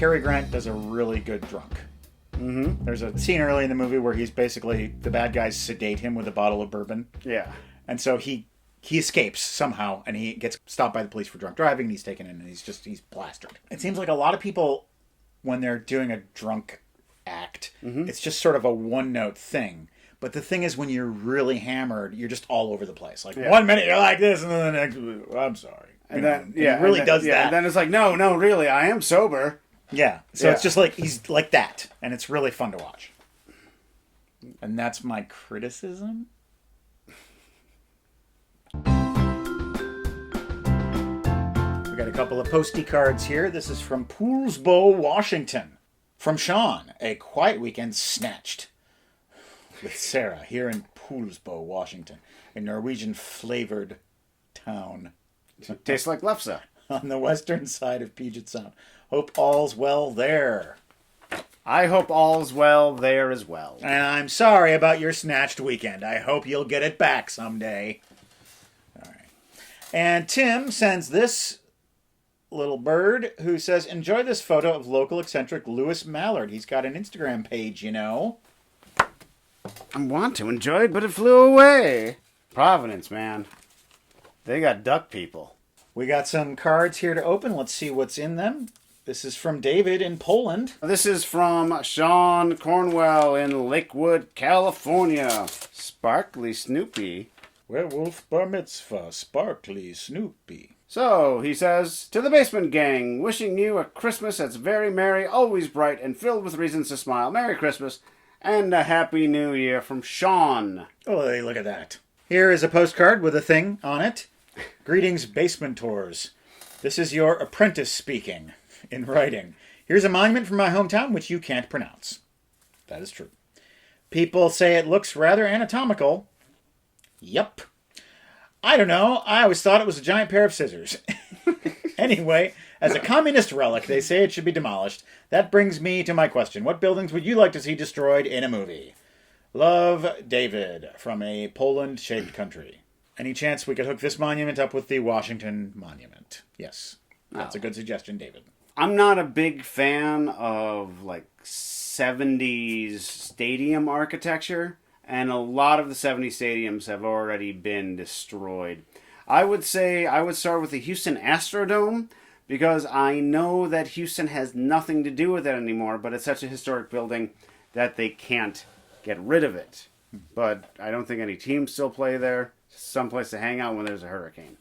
Cary Grant does a really good drunk. Mm-hmm. There's a scene early in the movie where he's basically, the bad guys sedate him with a bottle of bourbon. Yeah. And so he escapes somehow, and he gets stopped by the police for drunk driving, and he's taken in, and he's plastered. It seems like a lot of people, when they're doing a drunk act, it's just sort of a one-note thing. But the thing is, when you're really hammered, you're just all over the place. Like, 1 minute you're like this, and then the next, I'm sorry. And then, yeah, he really does that. And then it's like, no, really, I am sober. Yeah. So it's just like, he's like that. And it's really fun to watch. And that's my criticism. We got a couple of postie cards here. This is from Poolsbo, Washington. From Sean, a quiet weekend snatched with Sarah here in Poolsbo, Washington, a Norwegian-flavored town. Tastes like lefse. On the western side of Puget Sound. Hope all's well there. I hope all's well there as well. And I'm sorry about your snatched weekend. I hope you'll get it back someday. All right. And Tim sends this little bird who says, enjoy this photo of local eccentric Lewis Mallard. He's got an Instagram page, you know. I want to enjoy it, but it flew away. Providence, man. They got duck people. We got some cards here to open. Let's see what's in them. This is from David in Poland. This is from Sean Cornwell in Lakewood, California. Sparkly Snoopy. Werewolf Bar Mitzvah, Sparkly Snoopy. So, he says, to the Basement Gang, wishing you a Christmas that's very merry, always bright, and filled with reasons to smile. Merry Christmas, and a Happy New Year from Sean. Oh, hey, look at that. Here is a postcard with a thing on it. Greetings, basement tours. This is your apprentice speaking in writing. Here's a monument from my hometown which you can't pronounce. That is true. People say it looks rather anatomical. Yup. I don't know. I always thought it was a giant pair of scissors. Anyway, as a communist relic, they say it should be demolished. That brings me to my question. What buildings would you like to see destroyed in a movie? Love, David, from a Poland-shaped country. Any chance we could hook this monument up with the Washington Monument? Yes. That's a good suggestion, David. I'm not a big fan of, 70s stadium architecture, and a lot of the 70s stadiums have already been destroyed. I would say I would start with the Houston Astrodome, because I know that Houston has nothing to do with it anymore, but it's such a historic building that they can't get rid of it. But I don't think any teams still play there. Someplace to hang out when there's a hurricane.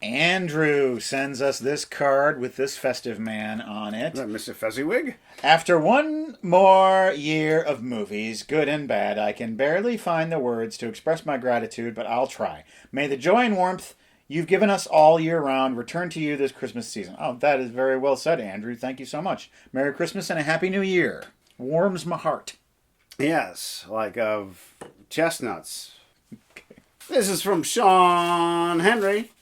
Andrew sends us this card with this festive man on it. Is that Mr. Fezziwig? After one more year of movies, good and bad, I can barely find the words to express my gratitude, but I'll try. May the joy and warmth you've given us all year round return to you this Christmas season. Oh, that is very well said, Andrew. Thank you so much. Merry Christmas and a Happy New Year. Warms my heart. Yes, like of chestnuts. Okay. This is from Sean Henry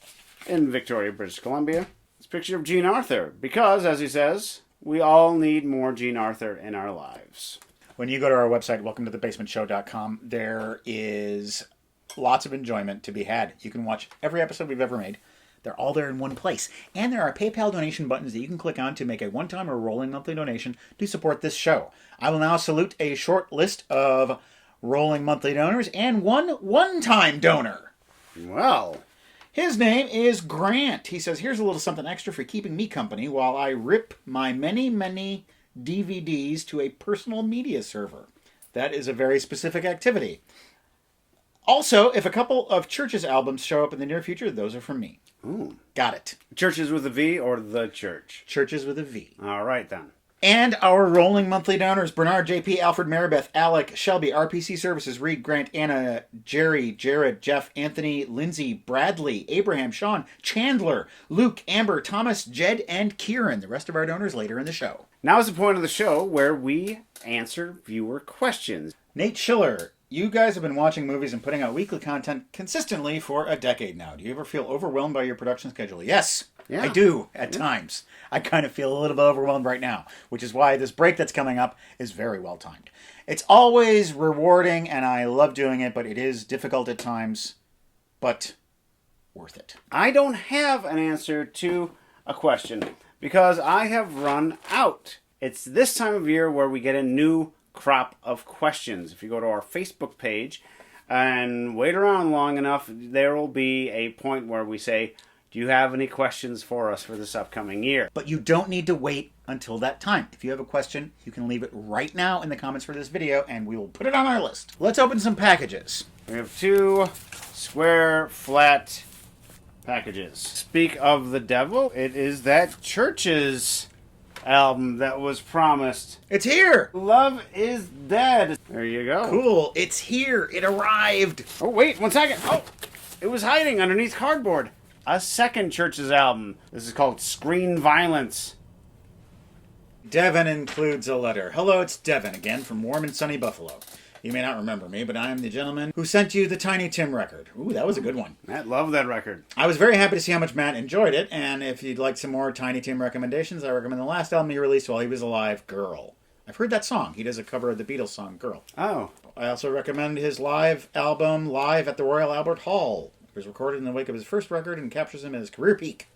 in Victoria, British Columbia. It's a picture of Jean Arthur, because, as he says, we all need more Jean Arthur in our lives. When you go to our website, welcometothebasementshow.com, there is lots of enjoyment to be had. You can watch every episode we've ever made. They're all there in one place. And there are PayPal donation buttons that you can click on to make a one-time or rolling monthly donation to support this show. I will now salute a short list of rolling monthly donors and one-time donor. Well, his name is Grant. He says, here's a little something extra for keeping me company while I rip my many, many DVDs to a personal media server. That is a very specific activity. Also, if a couple of Church's albums show up in the near future, those are from me. Ooh. Got it. Churches with a V or the church? Churches with a V. All right, then. And our rolling monthly donors, Bernard, JP, Alfred, Maribeth, Alec, Shelby, RPC Services, Reed, Grant, Anna, Jerry, Jared, Jeff, Anthony, Lindsay, Bradley, Abraham, Sean, Chandler, Luke, Amber, Thomas, Jed, and Kieran. The rest of our donors later in the show. Now is the point of the show where we answer viewer questions. Nate Schiller, you guys have been watching movies and putting out weekly content consistently for a decade now. Do you ever feel overwhelmed by your production schedule? Yes, yeah. I do at times. I kind of feel a little bit overwhelmed right now, which is why this break that's coming up is very well timed. It's always rewarding and I love doing it, but it is difficult at times, but worth it. I don't have an answer to a question because I have run out. It's this time of year where we get a new crop of questions. If you go to our Facebook page and wait around long enough, there will be a point where we say, do you have any questions for us for this upcoming year? But you don't need to wait until that time. If you have a question, you can leave it right now in the comments for this video, and we will put it on our list. Let's open some packages. We have 2 square, flat packages. Speak of the devil, it is that Church's album that was promised. It's here! Love is Dead. There you go. Cool. It's here. It arrived. Oh, wait, 1 second. Oh, it was hiding underneath cardboard. A second Church's album. This is called Screen Violence. Devin includes a letter. Hello, it's Devin again from warm and sunny Buffalo. You may not remember me, but I am the gentleman who sent you the Tiny Tim record. Ooh, that was a good one. Matt loved that record. I was very happy to see how much Matt enjoyed it, and if you'd like some more Tiny Tim recommendations, I recommend the last album he released while he was alive, Girl. I've heard that song. He does a cover of the Beatles song, Girl. Oh. I also recommend his live album, Live at the Royal Albert Hall. It was recorded in the wake of his first record and captures him at his career peak,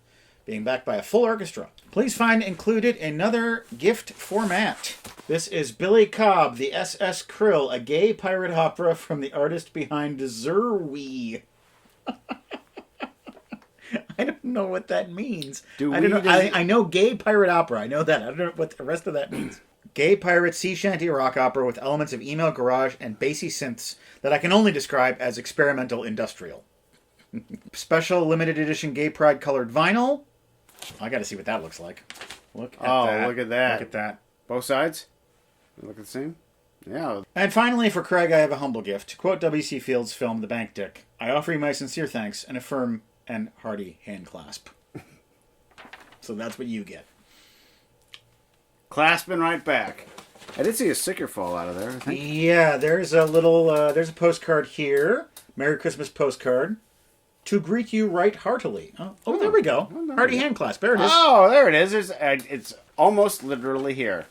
being backed by a full orchestra. Please find included another gift for Matt. This is Billy Cobb, the SS Krill, a gay pirate opera from the artist behind Zerwee. I don't know what that means. I know gay pirate opera. I know that. I don't know what the rest of that means. Gay pirate sea shanty rock opera with elements of email garage and bassy synths that I can only describe as experimental industrial. Special limited edition gay pride colored vinyl. I got to see what that looks like. Look at that. Look at that. Look at that. Both sides? Look at the same? Yeah. And finally, for Craig, I have a humble gift. To quote W.C. Fields' film, The Bank Dick, I offer you my sincere thanks and a firm and hearty hand clasp. So that's what you get. Clasping right back. I did see a sticker fall out of there, I think. Yeah, there's a little, there's a postcard here. Merry Christmas postcard. To greet you right heartily. Oh, there we go. Hearty hand clasp. There it is. Oh, there it is. It's almost literally here.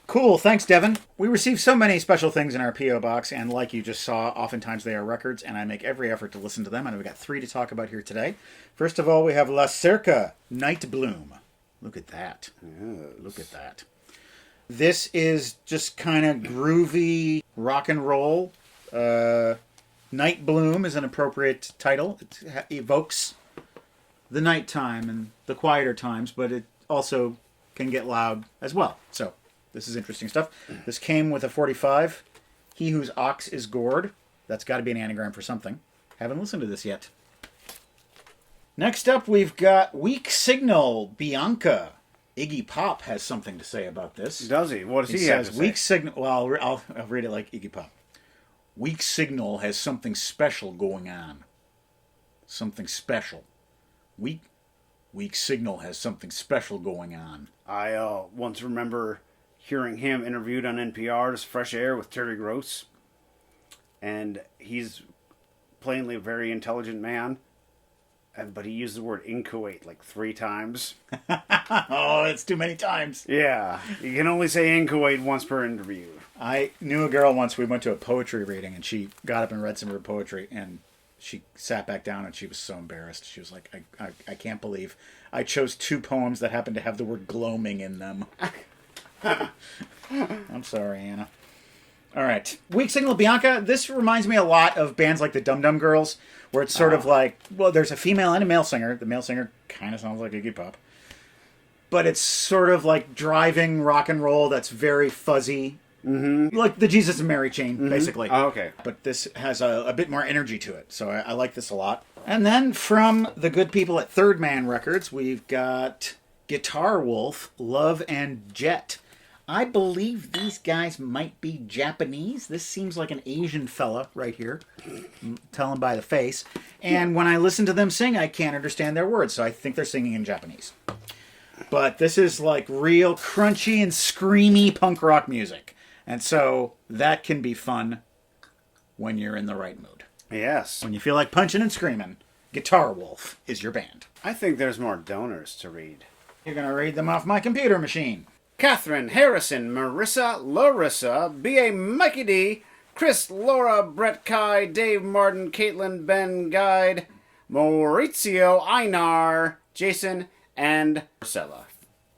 Cool. Thanks, Devin. We receive so many special things in our P.O. box, and like you just saw, oftentimes they are records, and I make every effort to listen to them, and we've got 3 to talk about here today. First of all, we have La Cerca, Night Bloom. Look at that. Yes. Look at that. This is just kind of groovy rock and roll. Night Bloom is an appropriate title. It evokes the nighttime and the quieter times, but it also can get loud as well. So this is interesting stuff. This came with a 45. He whose ox is gored. That's got to be an anagram for something. Haven't listened to this yet. Next up, we've got Weak Signal, Bianca. Iggy Pop has something to say about this. Does he? What does he have to say? Weak Signal. Well, I'll read it like Iggy Pop. Weak Signal has something special going on. Something special. Weak Signal has something special going on. I once remember hearing him interviewed on NPR, as Fresh Air with Terry Gross. And he's plainly a very intelligent man. But he used the word inchoate like 3 times. Oh, it's too many times. Yeah. You can only say inchoate once per interview. I knew a girl once, we went to a poetry reading, and she got up and read some of her poetry, and she sat back down, and she was so embarrassed. She was like, I can't believe I chose 2 poems that happened to have the word gloaming in them. I'm sorry, Anna. All right. Weak Signal, Bianca. This reminds me a lot of bands like the Dum Dum Girls, where it's sort of like, well, there's a female and a male singer. The male singer kind of sounds like Iggy Pop. But it's sort of like driving rock and roll that's very fuzzy. Mm-hmm. Like the Jesus and Mary chain, basically. Oh, okay. But this has a bit more energy to it, so I like this a lot. And then from the good people at Third Man Records, we've got Guitar Wolf, Love and Jet. I believe these guys might be Japanese. This seems like an Asian fella right here. Tell him by the face. And when I listen to them sing, I can't understand their words, so I think they're singing in Japanese. But this is like real crunchy and screamy punk rock music. And so that can be fun when you're in the right mood. Yes. When you feel like punching and screaming, Guitar Wolf is your band. I think there's more donors to read. You're going to read them off my computer machine. Catherine, Harrison, Marissa, Larissa, B.A. Mikey D, Chris, Laura, Brett Kai, Dave Martin, Caitlin, Ben Guide, Maurizio, Einar, Jason, and Marcella.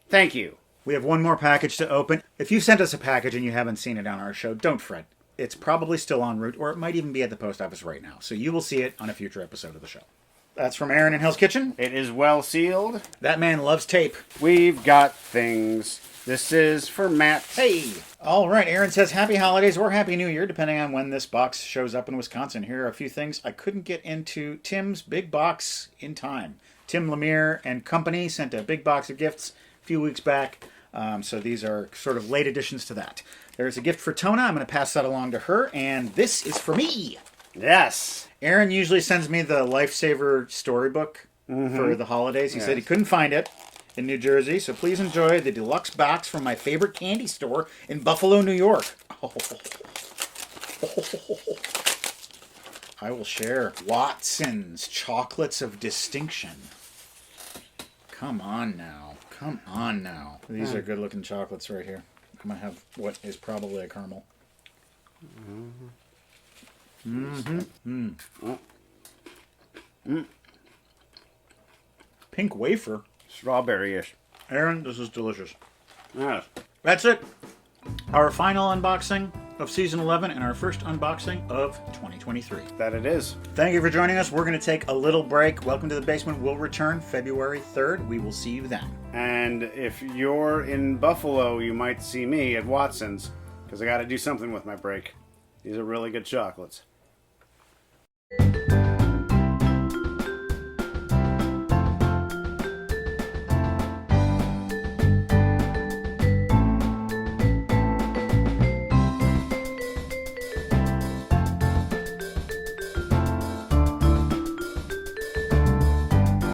Thank you. We have one more package to open. If you sent us a package and you haven't seen it on our show, don't fret. It's probably still en route, or it might even be at the post office right now. So you will see it on a future episode of the show. That's from Aaron in Hell's Kitchen. It is well sealed. That man loves tape. We've got things. This is for Matt. Hey! All right, Aaron says Happy Holidays or Happy New Year, depending on when this box shows up in Wisconsin. Here are a few things I couldn't get into Tim's big box in time. Tim Lemire and company sent a big box of gifts a few weeks back. So these are sort of late additions to that. There's a gift for Tona. I'm going to pass that along to her. And this is for me. Yes. Aaron usually sends me the Lifesaver storybook for the holidays. He said he couldn't find it in New Jersey. So please enjoy the deluxe box from my favorite candy store in Buffalo, New York. I will share Watson's Chocolates of Distinction. Come on now. Come on now. These are good looking chocolates right here. I'm going to have what is probably a caramel. Pink wafer. Strawberry-ish. Aaron, this is delicious. Yes. That's it. Our final unboxing of Season 11 and our first unboxing of 2023. That it is. Thank you for joining us. We're going to take a little break. Welcome to the Basement will return February 3rd. We will see you then. And if you're in Buffalo, you might see me at Watson's, because I got to do something with my break. These are really good chocolates.